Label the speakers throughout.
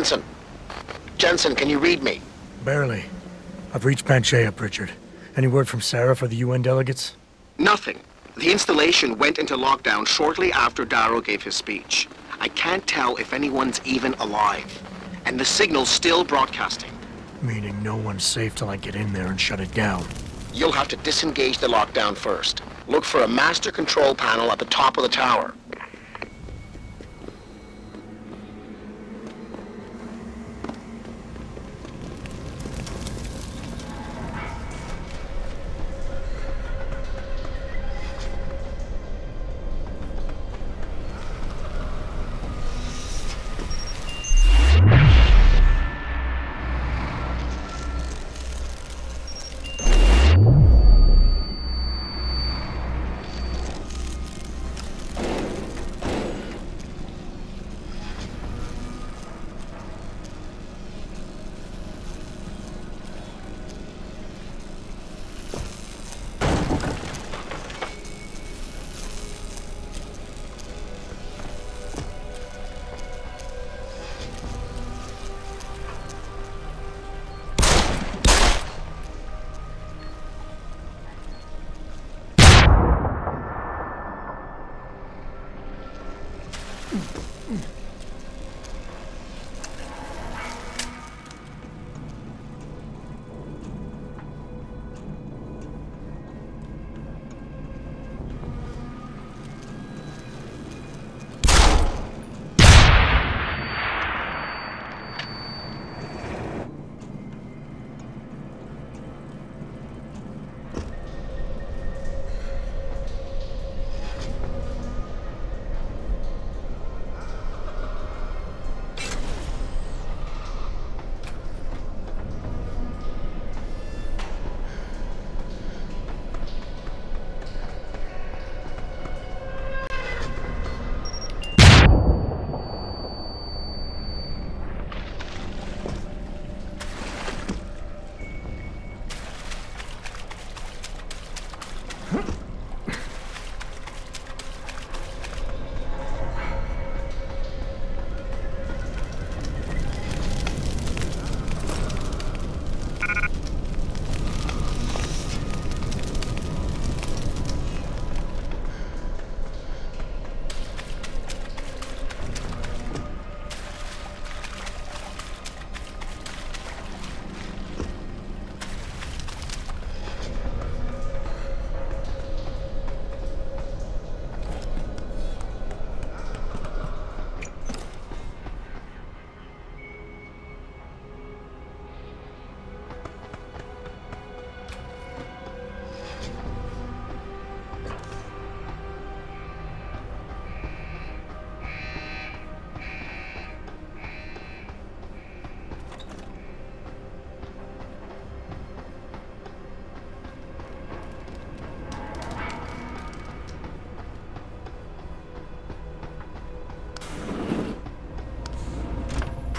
Speaker 1: Jensen. Jensen, can you read me?
Speaker 2: Barely. I've reached Panchea, Pritchard. Any word from Sarah for the UN delegates?
Speaker 1: Nothing. The installation went into lockdown shortly after Darrow gave his speech. I can't tell if anyone's even alive. And the signal's still broadcasting.
Speaker 2: Meaning no one's safe till I get in there and shut it down.
Speaker 1: You'll have to disengage the lockdown first. Look for a master control panel at the top of the tower.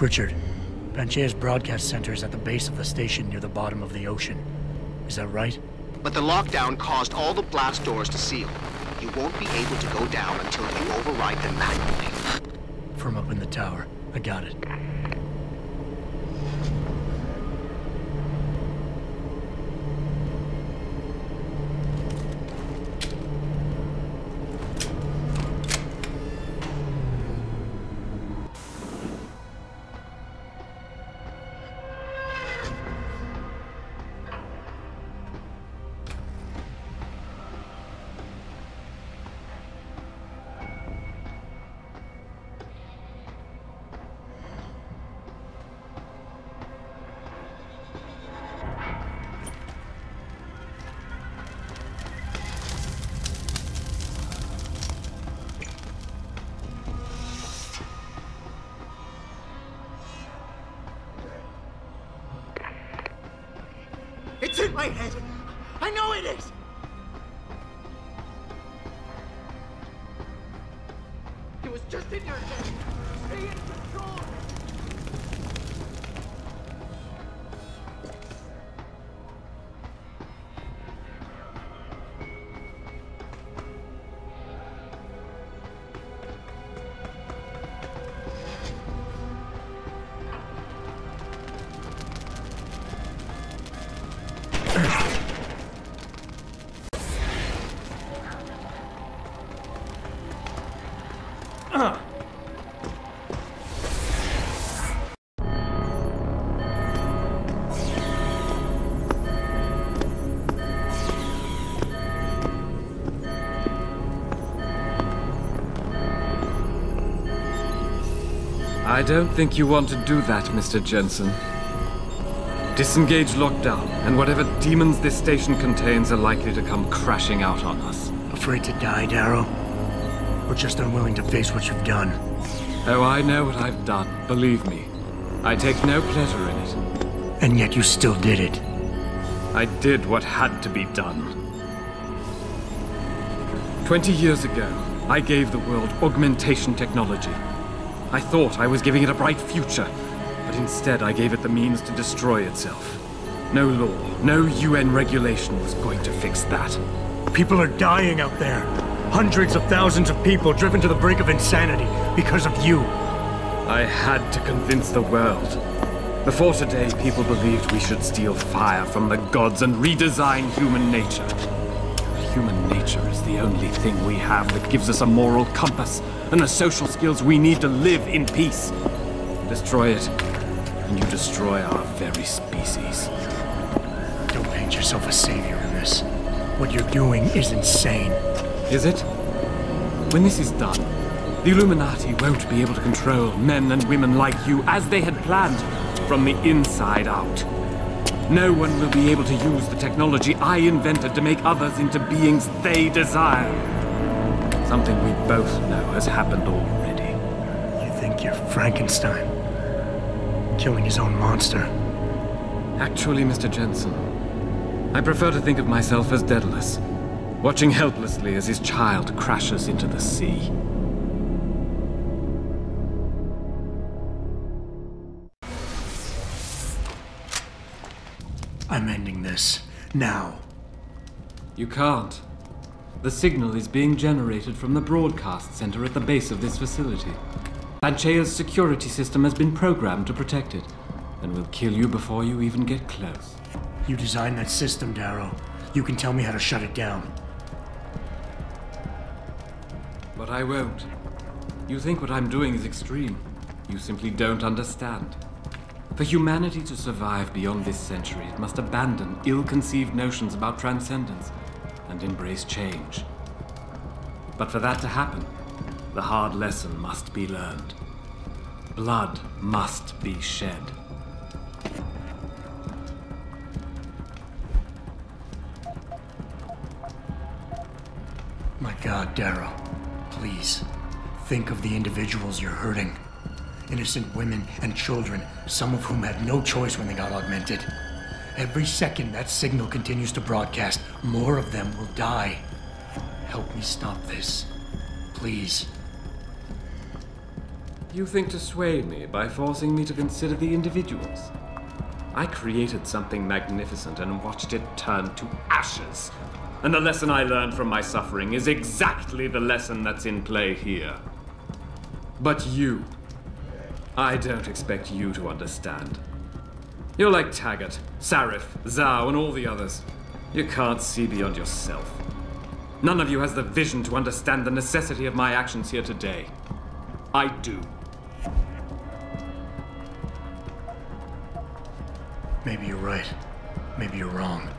Speaker 2: Pritchard, Panchea's broadcast center is at the base of the station near the bottom of the ocean. Is that right?
Speaker 1: But the lockdown caused all the blast doors to seal. You won't be able to go down until you override them manually.
Speaker 2: From up in the tower. I got it.
Speaker 3: It's in my head! I know it is! It was just in your head! Stay in control!
Speaker 4: I don't think you want to do that, Mr. Jensen. Disengage lockdown, and whatever demons this station contains are likely to come crashing out on us.
Speaker 2: Afraid to die, Darrow? Or just unwilling to face what you've done?
Speaker 4: Oh, I know what I've done, believe me. I take no pleasure in it.
Speaker 2: And yet you still did it.
Speaker 4: I did what had to be done. 20 years ago, I gave the world augmentation technology. I thought I was giving it a bright future, but instead I gave it the means to destroy itself. No law, no UN regulation was going to fix that.
Speaker 2: People are dying out there. Hundreds of thousands of people driven to the brink of insanity because of you.
Speaker 4: I had to convince the world. Before today, people believed we should steal fire from the gods and redesign human nature. Human nature is the only thing we have that gives us a moral compass and the social skills we need to live in peace. Destroy it, and you destroy our very species.
Speaker 2: Don't paint yourself a savior in this. What you're doing is insane.
Speaker 4: Is it? When this is done, the Illuminati won't be able to control men and women like you as they had planned, from the inside out. No one will be able to use the technology I invented to make others into beings they desire. Something we both know has happened already.
Speaker 2: You think you're Frankenstein? Killing his own monster?
Speaker 4: Actually, Mr. Jensen, I prefer to think of myself as Daedalus, watching helplessly as his child crashes into the sea.
Speaker 2: I'm ending this. Now.
Speaker 4: You can't. The signal is being generated from the broadcast center at the base of this facility. Panchea's security system has been programmed to protect it, and will kill you before you even get close.
Speaker 2: You designed that system, Darrow. You can tell me how to shut it down.
Speaker 4: But I won't. You think what I'm doing is extreme. You simply don't understand. For humanity to survive beyond this century, it must abandon ill-conceived notions about transcendence and embrace change. But for that to happen, the hard lesson must be learned. Blood must be shed.
Speaker 2: My God, Darrow, please, think of the individuals you're hurting. Innocent women and children, some of whom had no choice when they got augmented. Every second that signal continues to broadcast, more of them will die. Help me stop this. Please.
Speaker 4: You think to sway me by forcing me to consider the individuals? I created something magnificent and watched it turn to ashes. And the lesson I learned from my suffering is exactly the lesson that's in play here. But you, I don't expect you to understand. You're like Taggart, Sarif, Zhao, and all the others. You can't see beyond yourself. None of you has the vision to understand the necessity of my actions here today. I do.
Speaker 2: Maybe you're right. Maybe you're wrong.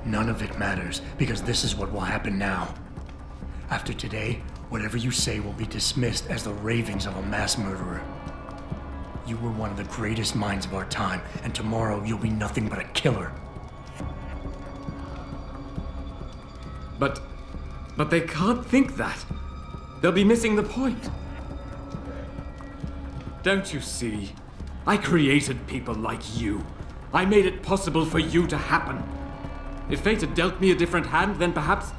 Speaker 2: None of it matters, because this is what will happen now. After today, whatever you say will be dismissed as the ravings of a mass murderer. You were one of the greatest minds of our time, and tomorrow you'll be nothing but a killer.
Speaker 4: But they can't think that. They'll be missing the point. Don't you see? I created people like you. I made it possible for you to happen. If fate had dealt me a different hand, then perhaps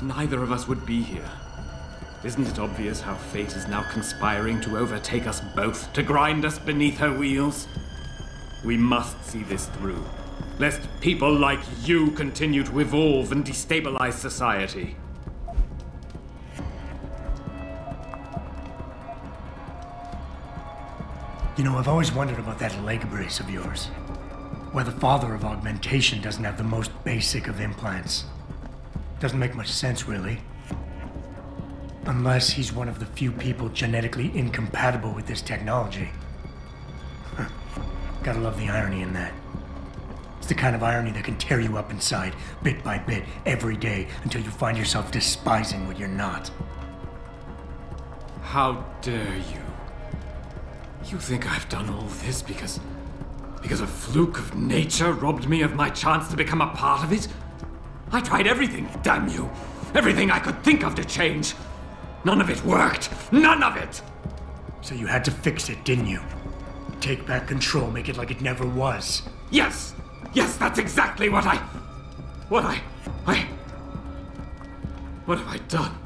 Speaker 4: neither of us would be here. Isn't it obvious how fate is now conspiring to overtake us both, to grind us beneath her wheels? We must see this through, lest people like you continue to evolve and destabilize society.
Speaker 2: You know, I've always wondered about that leg brace of yours. Why the father of augmentation doesn't have the most basic of implants. Doesn't make much sense, really. Unless he's one of the few people genetically incompatible with this technology. Gotta love the irony in that. It's the kind of irony that can tear you up inside, bit by bit, every day, until you find yourself despising what you're not.
Speaker 4: How dare you? You think I've done all this because a fluke of nature robbed me of my chance to become a part of it? I tried everything, damn you. Everything I could think of to change. None of it worked. None of it!
Speaker 2: So you had to fix it, didn't you? Take back control, make it like it never was.
Speaker 4: Yes! Yes, that's exactly what What have I done?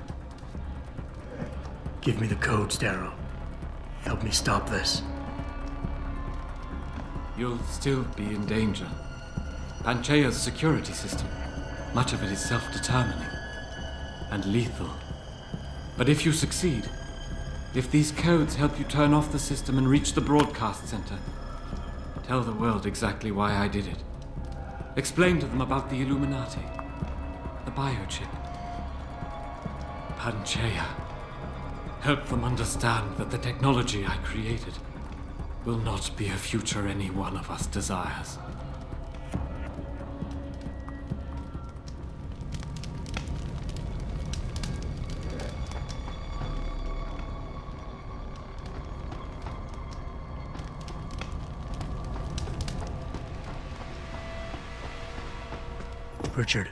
Speaker 2: Give me the codes, Darrow. Help me stop this.
Speaker 4: You'll still be in danger. Panchaea's security system, much of it is self-determining and lethal. But if you succeed, if these codes help you turn off the system and reach the broadcast center, tell the world exactly why I did it. Explain to them about the Illuminati, the biochip, Panchaea. Help them understand that the technology I created will not be a future any one of us desires.
Speaker 2: Richard,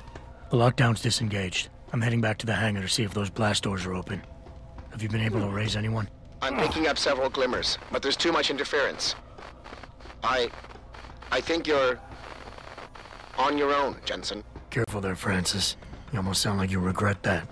Speaker 2: the lockdown's disengaged. I'm heading back to the hangar to see if those blast doors are open. Have you been able to raise anyone?
Speaker 1: I'm picking up several glimmers, but there's too much interference. I think you're on your own, Jensen.
Speaker 2: Careful there, Francis. You almost sound like you regret that.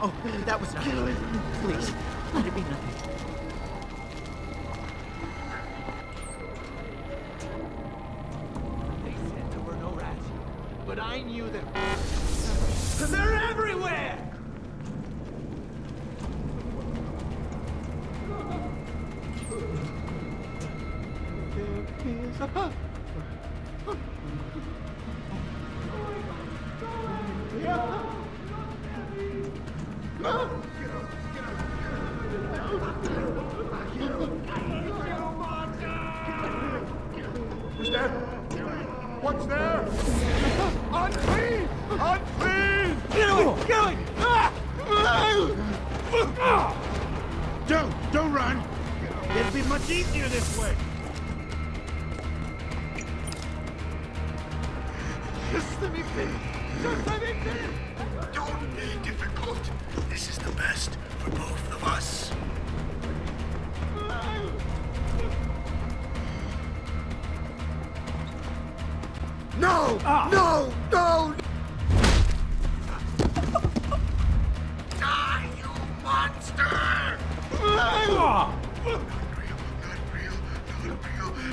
Speaker 3: Oh, that was nothing. Please, let it be nothing. They said there were no rats, but I knew them. They're everywhere! There is a hut.
Speaker 5: Who's there? What's there? Unclean! Unclean!
Speaker 3: Get away! Get away!
Speaker 5: Don't run! It'll be much easier this way.
Speaker 3: Just let me finish! Just let me finish!
Speaker 5: Don't be difficult. This is the best for both of us. No! No! No! Die, you monster!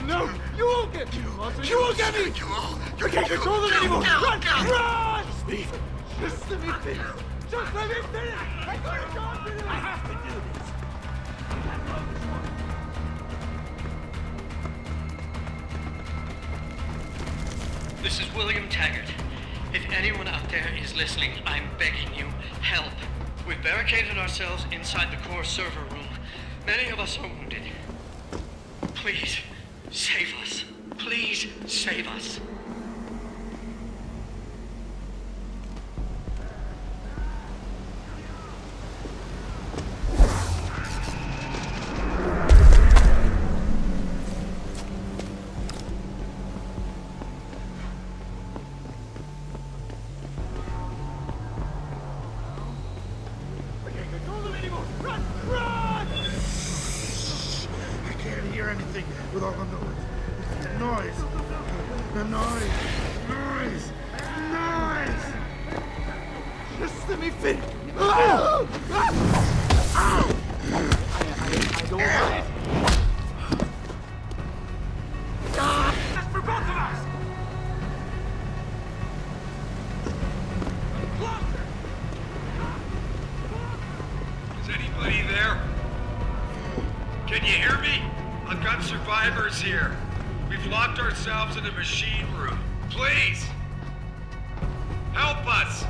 Speaker 3: No! You won't get me! You won't get me! You can't control them anymore! Run! Run! Just let me finish! Just let me finish! I'm gonna go through this! I have to do this!
Speaker 6: This is William Taggart. If anyone out there is listening, I'm begging you, help. We've barricaded ourselves inside the core server room. Many of us are wounded. Please, save us. Please, save us.
Speaker 5: With all the noise. The noise.
Speaker 3: Just let me finish. I don't want it. That's for both of us.
Speaker 7: Is anybody there? Can you hear me? I've got survivors here. We've locked ourselves in a machine room. Please! Help us!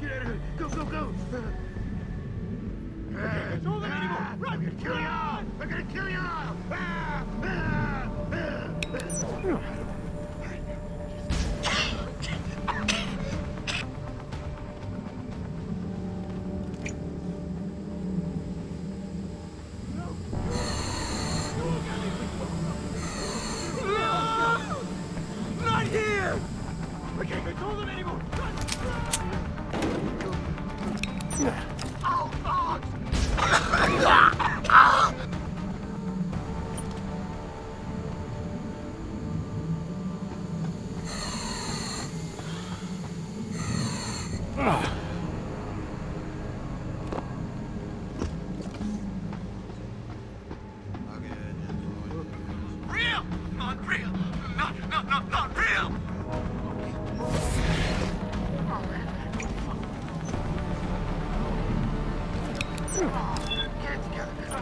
Speaker 5: Get out of here! Go!
Speaker 3: Control them anymore! Run!
Speaker 5: I'm gonna kill you all! I'm gonna kill you all!
Speaker 3: Not here! I can't control them anymore! Run!
Speaker 5: Oh, dogs!
Speaker 3: Real! Not real! Not real!
Speaker 5: Get together!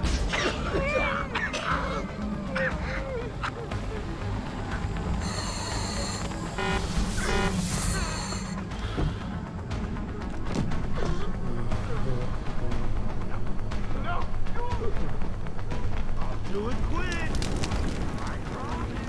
Speaker 3: No!
Speaker 5: I'll do it quick! I promise.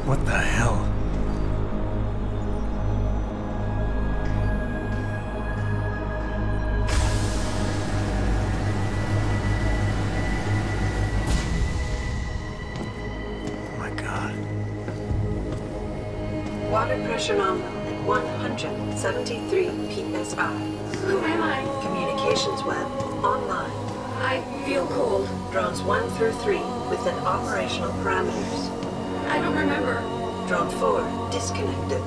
Speaker 2: What the hell? Oh my God.
Speaker 8: Water pressure nominal at 173 psi.
Speaker 9: Who am I?
Speaker 8: Communicate Communications web online.
Speaker 9: I feel cold.
Speaker 8: Drones 1 through 3 within operational parameters.
Speaker 9: I don't remember.
Speaker 8: Drone 4 disconnected.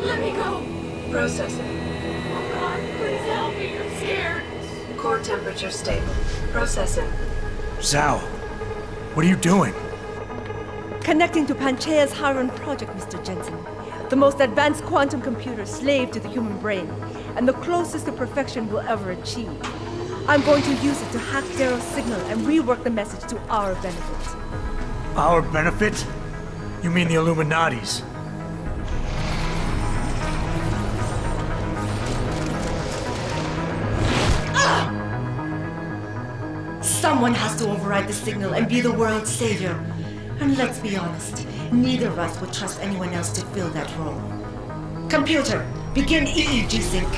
Speaker 9: Let me go.
Speaker 8: Processing.
Speaker 9: Oh God, please help me. I'm scared.
Speaker 8: Core temperature stable. Processing.
Speaker 2: Zhao, what are you doing?
Speaker 10: Connecting to Panchaea's Haron project, Mr. Jensen. The most advanced quantum computer slave to the human brain, and the closest to perfection we'll ever achieve. I'm going to use it to hack Darrow's signal and rework the message to our benefit.
Speaker 2: Our benefit? You mean the Illuminati's?
Speaker 10: Someone has to override the signal and be the world's savior. And let's be honest, neither of us would trust anyone else to fill that role. Computer, begin EEG sync.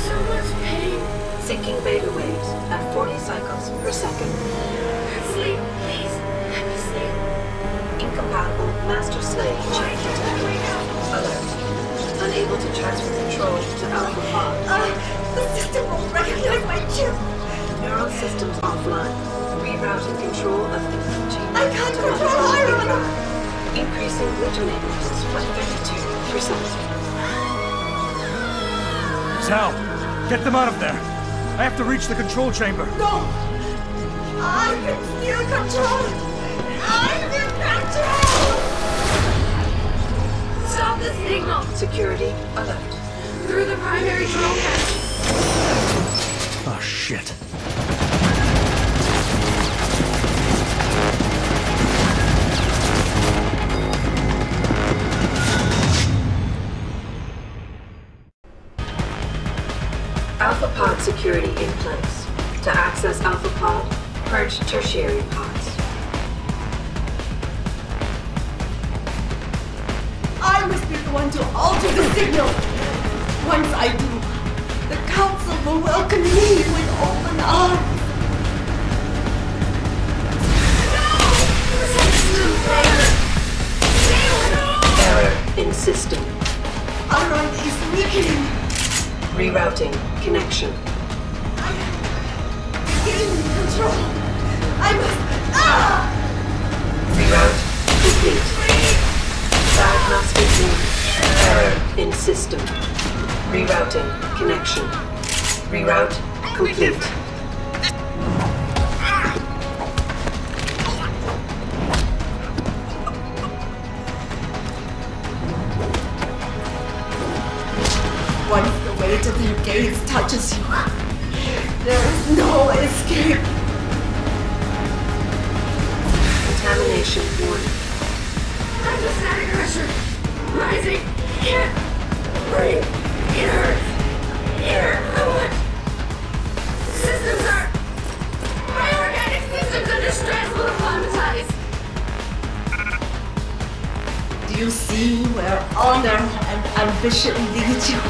Speaker 9: So much pain.
Speaker 8: Syncing beta waves at 40 cycles per second.
Speaker 9: Sleep, please. Let me sleep.
Speaker 8: Incompatible master-slave changes. Alert. Unable to transfer control to Alpha Pod.
Speaker 10: The system won't recognize my chip.
Speaker 8: Neural systems offline. Rerouting control of the gene.
Speaker 10: I can't control Iron!
Speaker 8: Increasing glutamate levels by 32%.
Speaker 2: Zhao, get them out of there. I have to reach the control chamber.
Speaker 10: No! I can still control! I'm in control!
Speaker 9: Stop the signal!
Speaker 8: Security alert.
Speaker 9: Through the primary drone hatch.
Speaker 2: Oh, shit.
Speaker 8: Alpha Pod security in place. To access Alpha Pod, purge tertiary pods.
Speaker 10: I must be the one to alter the signal! Once I do, the Council will welcome me with open arms!
Speaker 8: Error in system.
Speaker 10: Iron is weakening!
Speaker 8: Rerouting connection.
Speaker 10: I'm gaining control! I must...
Speaker 8: Reroute complete. Diagnostic link. Error in system. Rerouting connection. Reroute complete.
Speaker 10: Once the weight of their gaze touches you, there is no escape.
Speaker 8: Contamination warning.
Speaker 9: Under static pressure. Rising. Can't breathe. It hurts. Here. What? Systems are... My organic systems under stress will acclimatize.
Speaker 10: Do you see where honor and ambition lead you?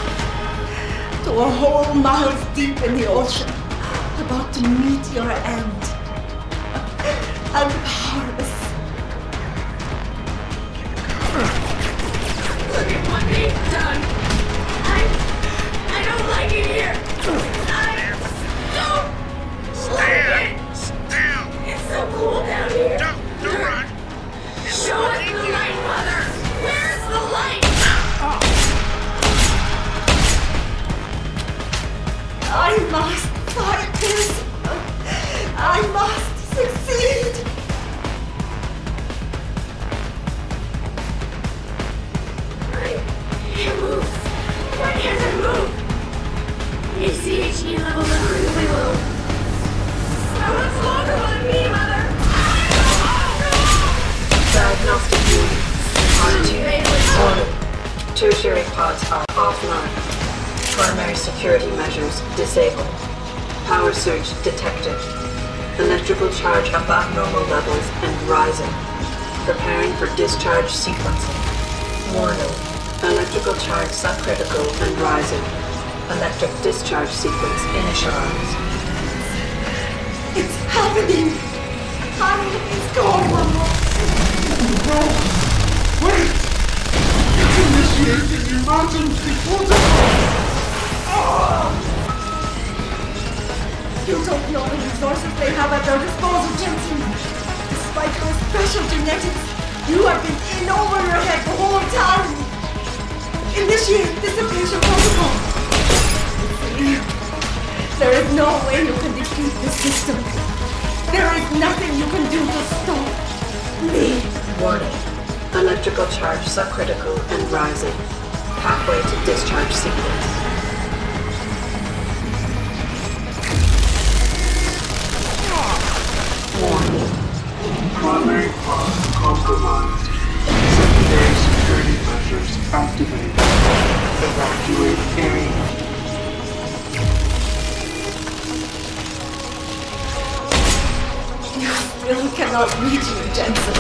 Speaker 10: To a hole miles deep in the ocean, about to meet your end. And powerless.
Speaker 9: Look at what they've done. I don't like it here. I don't like it. It's so cool down here.
Speaker 5: Don't run.
Speaker 9: Show us the light, Mother. Where's the light?
Speaker 10: I must fight this. I must succeed.
Speaker 9: I can't move. Why can't I move? ACHE level incredibly low. How much longer will it be, Mother?
Speaker 8: Diagnostic warning. Warning. Tertiary pods are offline. Primary security measures disabled. Power surge detected. Electrical charge above normal levels and rising. Preparing for discharge sequencing. Warning. Electrical charge subcritical and rising. Electric discharge sequence initialized.
Speaker 10: It's happening. Iron is gone.
Speaker 3: No! Wait! It's initiating emergency protocol!
Speaker 10: special genetics. You have been in over your head the whole time. Initiate dissipation protocol. There is no way you can defeat the system. There is nothing you can do to stop me.
Speaker 8: Warning. Electrical charge subcritical and rising. Pathway to discharge sequence. Warning.
Speaker 11: Primary pod compromised. Secondary security measures activated. Evacuate area.
Speaker 10: You still cannot reach me, Jensen.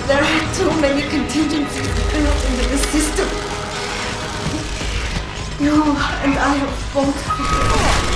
Speaker 10: There are too many contingencies built into the system. You and I have both figured.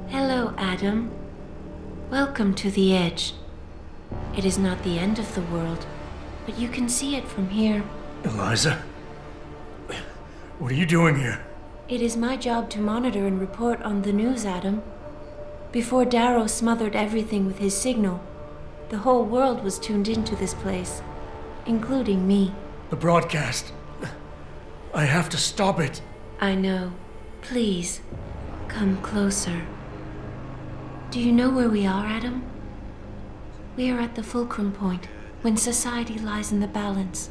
Speaker 12: Hello, Adam. Welcome to the Edge. It is not the end of the world, but you can see it from here.
Speaker 2: Eliza? What are you doing here?
Speaker 12: It is my job to monitor and report on the news, Adam. Before Darrow smothered everything with his signal, the whole world was tuned into this place, including me.
Speaker 2: The broadcast. I have to stop it.
Speaker 12: I know. Please, come closer. Do you know where we are, Adam? We are at the fulcrum point, when society lies in the balance.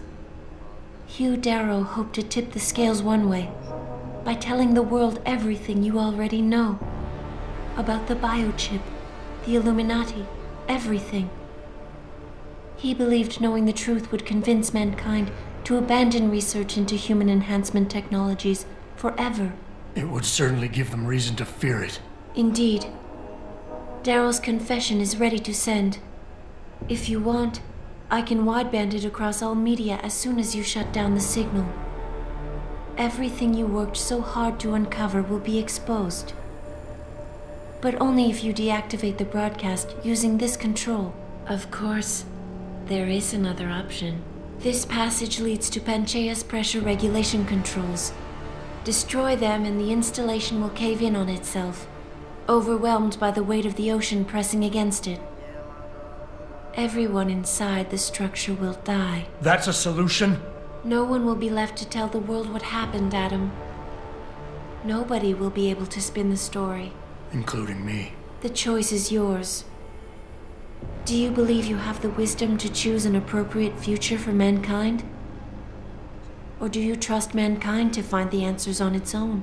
Speaker 12: Hugh Darrow hoped to tip the scales one way, by telling the world everything you already know. About the biochip, the Illuminati, everything. He believed knowing the truth would convince mankind to abandon research into human enhancement technologies forever.
Speaker 2: It would certainly give them reason to fear it.
Speaker 12: Indeed. Darrow's confession is ready to send. If you want, I can wideband it across all media as soon as you shut down the signal. Everything you worked so hard to uncover will be exposed. But only if you deactivate the broadcast using this control. Of course, there is another option. This passage leads to Panchaea's pressure regulation controls. Destroy them and the installation will cave in on itself, overwhelmed by the weight of the ocean pressing against it. Everyone inside the structure will die.
Speaker 2: That's a solution?
Speaker 12: No one will be left to tell the world what happened, Adam. Nobody will be able to spin the story.
Speaker 2: including me.
Speaker 12: The choice is yours. Do you believe you have the wisdom to choose an appropriate future for mankind? Or do you trust mankind to find the answers on its own?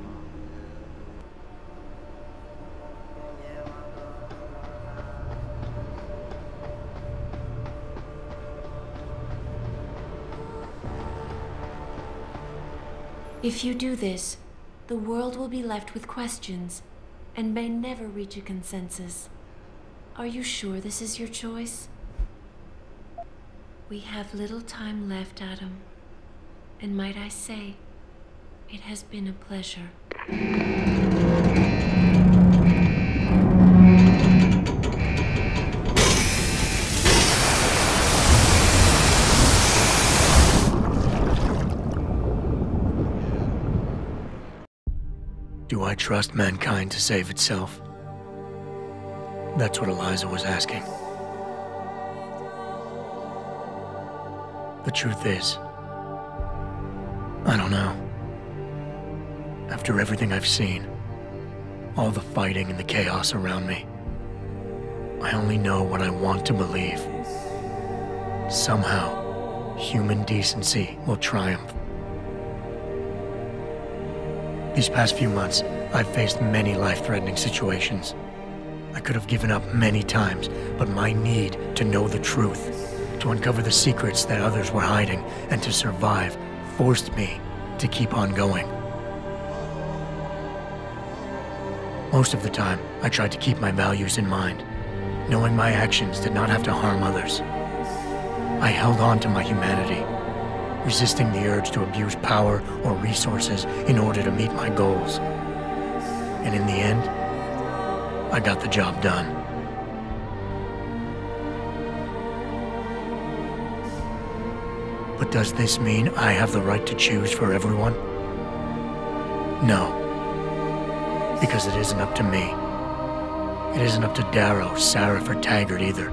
Speaker 12: If you do this, the world will be left with questions and may never reach a consensus. Are you sure this is your choice? We have little time left, Adam. And might I say, it has been a pleasure.
Speaker 2: Do I trust mankind to save itself? That's what Eliza was asking. The truth is, I don't know. After everything I've seen, all the fighting and the chaos around me, I only know what I want to believe. Somehow, human decency will triumph. These past few months, I've faced many life-threatening situations. I could have given up many times, but my need to know the truth, to uncover the secrets that others were hiding, and to survive forced me to keep on going. Most of the time, I tried to keep my values in mind, knowing my actions did not have to harm others. I held on to my humanity, resisting the urge to abuse power or resources in order to meet my goals. And in the end, I got the job done. But does this mean I have the right to choose for everyone? No. Because it isn't up to me. It isn't up to Darrow, Sarif, or Taggart either.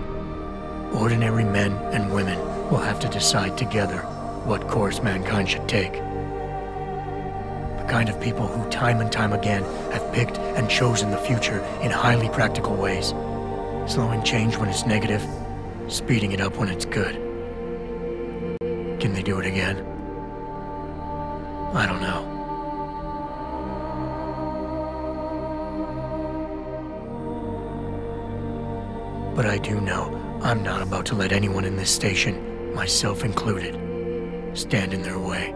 Speaker 2: Ordinary men and women will have to decide together what course mankind should take. The kind of people who time and time again have picked and chosen the future in highly practical ways, slowing change when it's negative, speeding it up when it's good. Can they do it again? I don't know. But I do know I'm not about to let anyone in this station, myself included, stand in their way.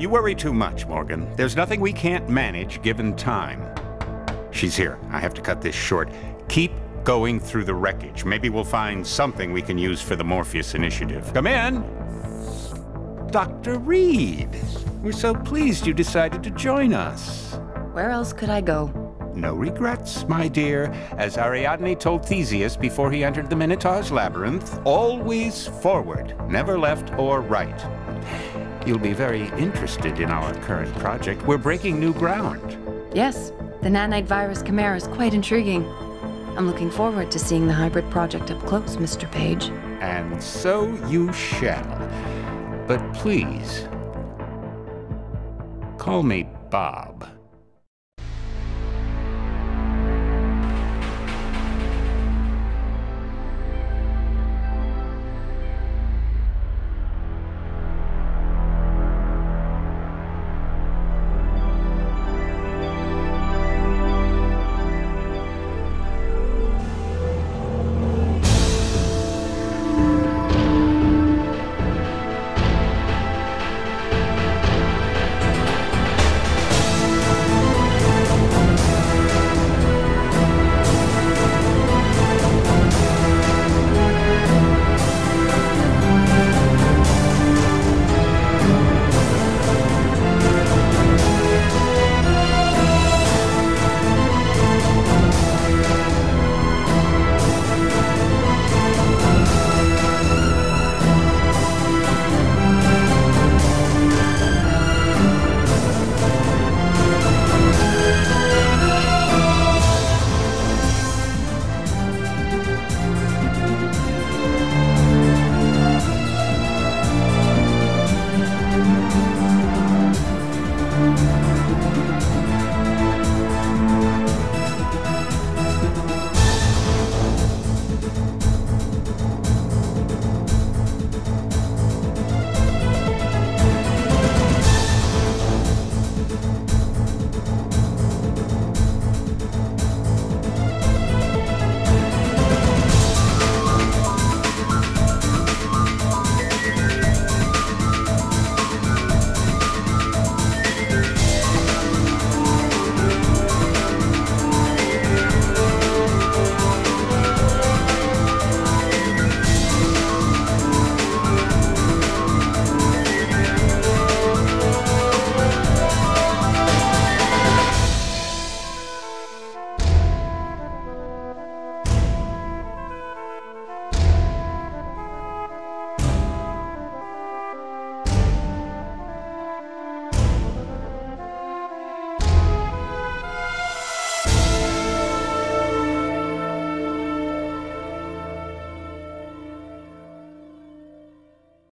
Speaker 13: You worry too much, Morgan. There's nothing we can't manage given time. She's here. I have to cut this short. Keep going through the wreckage. Maybe we'll find something we can use for the Morpheus initiative. Come in! Dr. Reed. We're so pleased you decided to join us.
Speaker 14: Where else could I go?
Speaker 13: No regrets, my dear. As Ariadne told Theseus before he entered the Minotaur's labyrinth, always forward, never left or right. You'll be very interested in our current project. We're breaking new ground.
Speaker 14: Yes, the nanite virus chimera is quite intriguing. I'm looking forward to seeing the hybrid project up close, Mr. Page.
Speaker 13: And so you shall. But please, call me Bob.